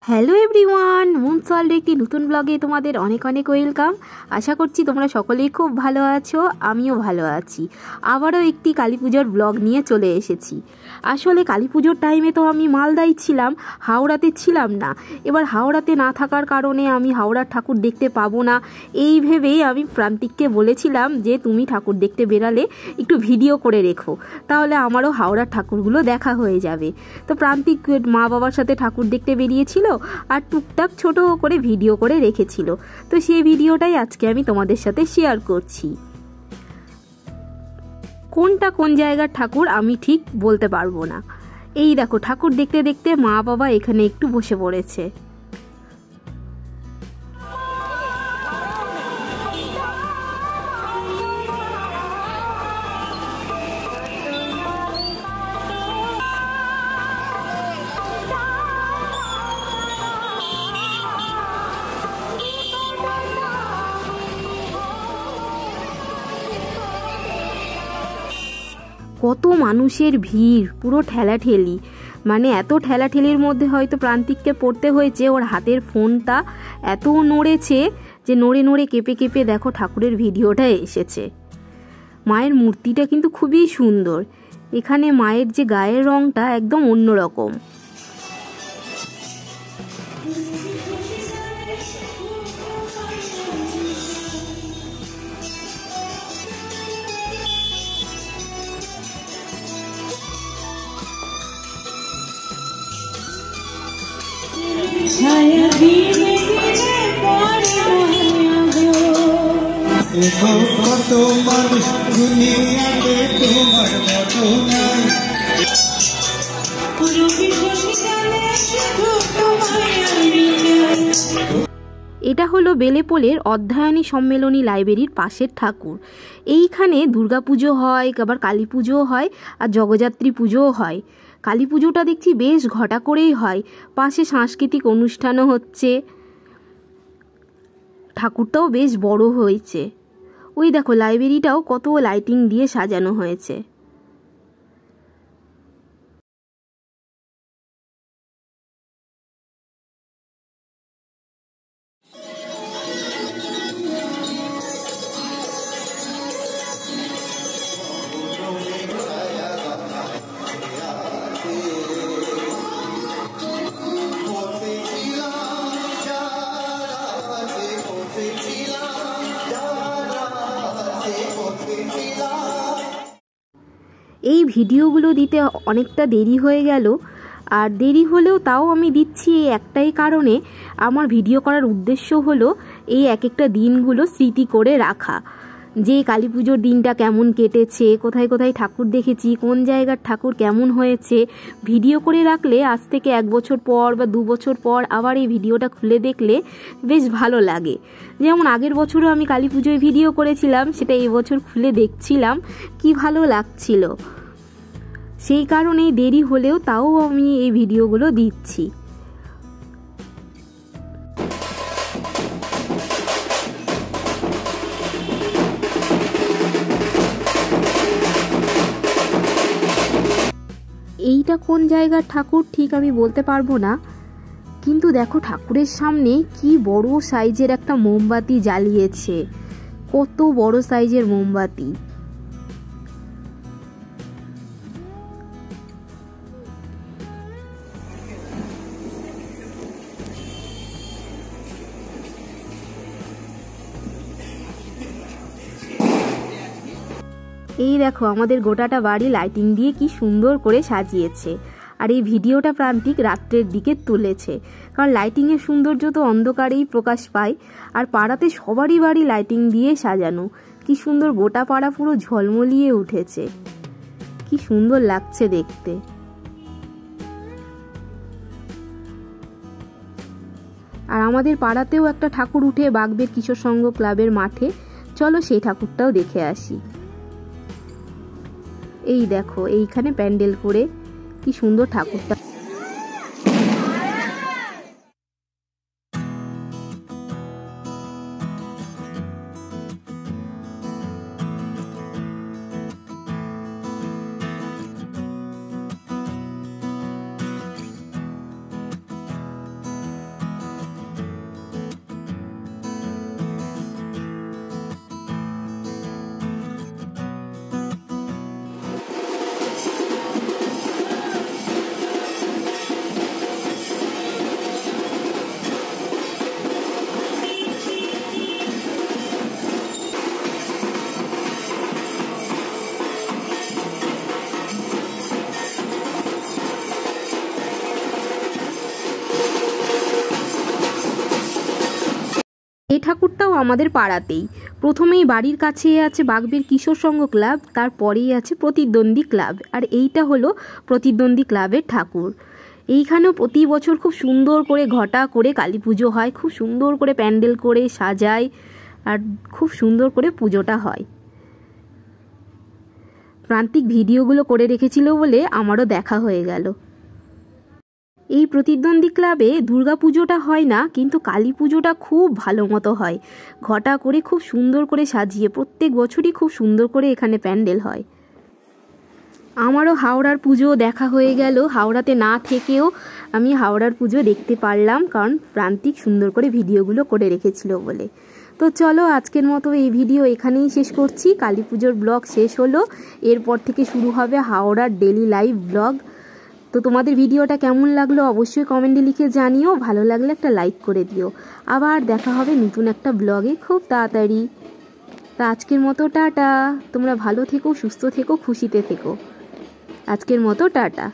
Hello everyone, মুনসল্টের একটি নতুন ব্লগে তোমাদের অনেক অনেক ওয়েলকাম। আশা করছি তোমরা সকলেই খুব ভালো আছো, আমিও ভালো আছি। আবারও একটি কালী পুজোর ব্লগ নিয়ে চলে এসেছি। আসলে কালী পুজোর টাইমে তো আমি মালদায় ছিলাম, হাওড়াতে ছিলাম না। এবার হাওড়াতে না থাকার কারণে আমি হাওড়ার ঠাকুর দেখতে পাবো না, এই ভেবেই আমি প্রান্তিককে বলেছিলাম যে তুমি ঠাকুর দেখতে বেরালে একটু ভিডিও করে রেখো, তাহলে আমারও হাওড়ার ঠাকুরগুলো দেখা হয়ে যাবে। তো প্রান্তিক মা বাবার সাথে ঠাকুর দেখতে বেরিয়েছিল আর টুকটাক ছোট করে ভিডিও করে রেখেছিল। তো সেই ভিডিওটাই আজকে আমি তোমাদের সাথে শেয়ার করছি। কোনটা কোন জায়গার ঠাকুর আমি ঠিক বলতে পারবো না। এই দেখো, ঠাকুর দেখতে দেখতে মা বাবা এখানে একটু বসে পড়েছে। কত মানুষের ভিড়, পুরো ঠেলাঠেলি, মানে এত ঠেলাঠেলির মধ্যে হয়তো প্রান্তিককে পড়তে হয়েছে। ওর হাতের ফোনটা এত নড়েছে যে নড়ে নড়ে কেঁপে কেঁপে দেখো ঠাকুরের ভিডিওটা এসেছে। মায়ের মূর্তিটা কিন্তু খুবই সুন্দর। এখানে মায়ের যে গায়ের রংটা একদম অন্যরকম। কত মানুষ দুনিয়াতে তোমার মতো নাই। এটা হলো বেলেপোলের অধ্যয়নী সম্মেলনী লাইব্রেরির পাশের ঠাকুর। এইখানে দুর্গাপুজো হয়, আবার কালী পুজোও হয়, আর জগদ্ধাত্রী পুজোও হয়। কালী পুজোটা দেখছি বেশ ঘটা করেই হয়, পাশে সাংস্কৃতিক অনুষ্ঠানও হচ্ছে। ঠাকুরটাও বেশ বড় হয়েছে। ওই দেখো, লাইব্রেরিটাও কত লাইটিং দিয়ে সাজানো হয়েছে। এই ভিডিওগুলো দিতে অনেকটা দেরি হয়ে গেল, আর দেরি হলেও তাও আমি দিচ্ছি এই একটাই কারণে। আমার ভিডিও করার উদ্দেশ্য হলো এই এক একটা দিনগুলো স্মৃতি করে রাখা, যে কালী পুজোর দিনটা কেমন কেটেছে, কোথায় কোথায় ঠাকুর দেখেছি, কোন জায়গার ঠাকুর কেমন হয়েছে। ভিডিও করে রাখলে আজ থেকে 1 বছর পর বা 2 বছর পর আবার এই ভিডিওটা খুলে দেখলে বেশ ভালো লাগে। যেমন আগের বছরও আমি কালী পুজোয় ভিডিও করেছিলাম, সেটা এই বছর খুলে দেখছিলাম, কি ভালো লাগছিল। সেই কারণেই দেরি হলেও তাও আমি এই ভিডিওগুলো দিচ্ছি। এইটা কোন জায়গার ঠাকুর ঠিক আমি বলতে পারবো না, কিন্তু দেখো ঠাকুরের সামনে কি বড় সাইজের একটা মোমবাতি জ্বালিয়েছে। কত বড় সাইজের মোমবাতি! এই দেখো, আমাদের গোটাটা বাড়ি লাইটিং দিয়ে কি সুন্দর করে সাজিয়েছে। আর এই ভিডিওটা প্রান্তিক রাত্রের দিকে তুলেছে, কারণ লাইটিংয়ের সৌন্দর্য তো অন্ধকারেই প্রকাশ পায়। আর পাড়াতে সবারই বাড়ি লাইটিং দিয়ে সাজানো, কি সুন্দর গোটা পাড়া পুরো ঝলমলিয়ে উঠেছে, কি সুন্দর লাগছে দেখতে। আর আমাদের পাড়াতেও একটা ঠাকুর উঠে বাগবের কিশোর সংঘ ক্লাবের মাঠে, চলো সেই ঠাকুরটাও দেখে আসি। এই দেখো, এইখানে প্যান্ডেল করে কি সুন্দর ঠাকুরটা। এই ঠাকুরটাও আমাদের পাড়াতেই। প্রথমেই বাড়ির কাছে আছে বাগবের কিশোর সংঘ ক্লাব, তারপরেই আছে প্রতিদ্বন্দ্বী ক্লাব, আর এইটা হলো প্রতিদ্বন্দ্বী ক্লাবের ঠাকুর। এইখানেও প্রতি বছর খুব সুন্দর করে ঘটা করে কালী পুজো হয়, খুব সুন্দর করে প্যান্ডেল করে সাজায়, আর খুব সুন্দর করে পুজোটা হয়। প্রান্তিক ভিডিওগুলো করে রেখেছিল বলে আমারও দেখা হয়ে গেল। এই প্রতিদ্বন্দ্বী ক্লাবে দুর্গা পুজোটা হয় না, কিন্তু কালী পুজোটা খুব ভালো মতো হয়। ঘটা করে খুব সুন্দর করে সাজিয়ে প্রত্যেক বছরই খুব সুন্দর করে এখানে প্যান্ডেল হয়। আমারও হাওড়ার পুজো দেখা হয়ে গেল। হাওড়াতে না থেকেও আমি হাওড়ার পুজো দেখতে পারলাম, কারণ প্রান্তিক সুন্দর করে ভিডিওগুলো করে রেখেছিল বলে। তো চলো আজকের মতো এই ভিডিও এখানেই শেষ করছি। কালী পুজোর ব্লগ শেষ হলো, এরপর থেকে শুরু হবে হাওড়ার ডেলি লাইভ ব্লগ। তো তোমাদের ভিডিওটা কেমন লাগলো অবশ্যই কমেন্টে লিখে জানিও। ভালো লাগলে একটা লাইক করে দিও। আবার দেখা হবে নতুন একটা ব্লগে খুব তাড়াতাড়ি। তা আজকের মতো টাটা। তোমরা ভালো থেকো, সুস্থ থেকো, খুশিতে থেকো। আজকের মতো টাটা।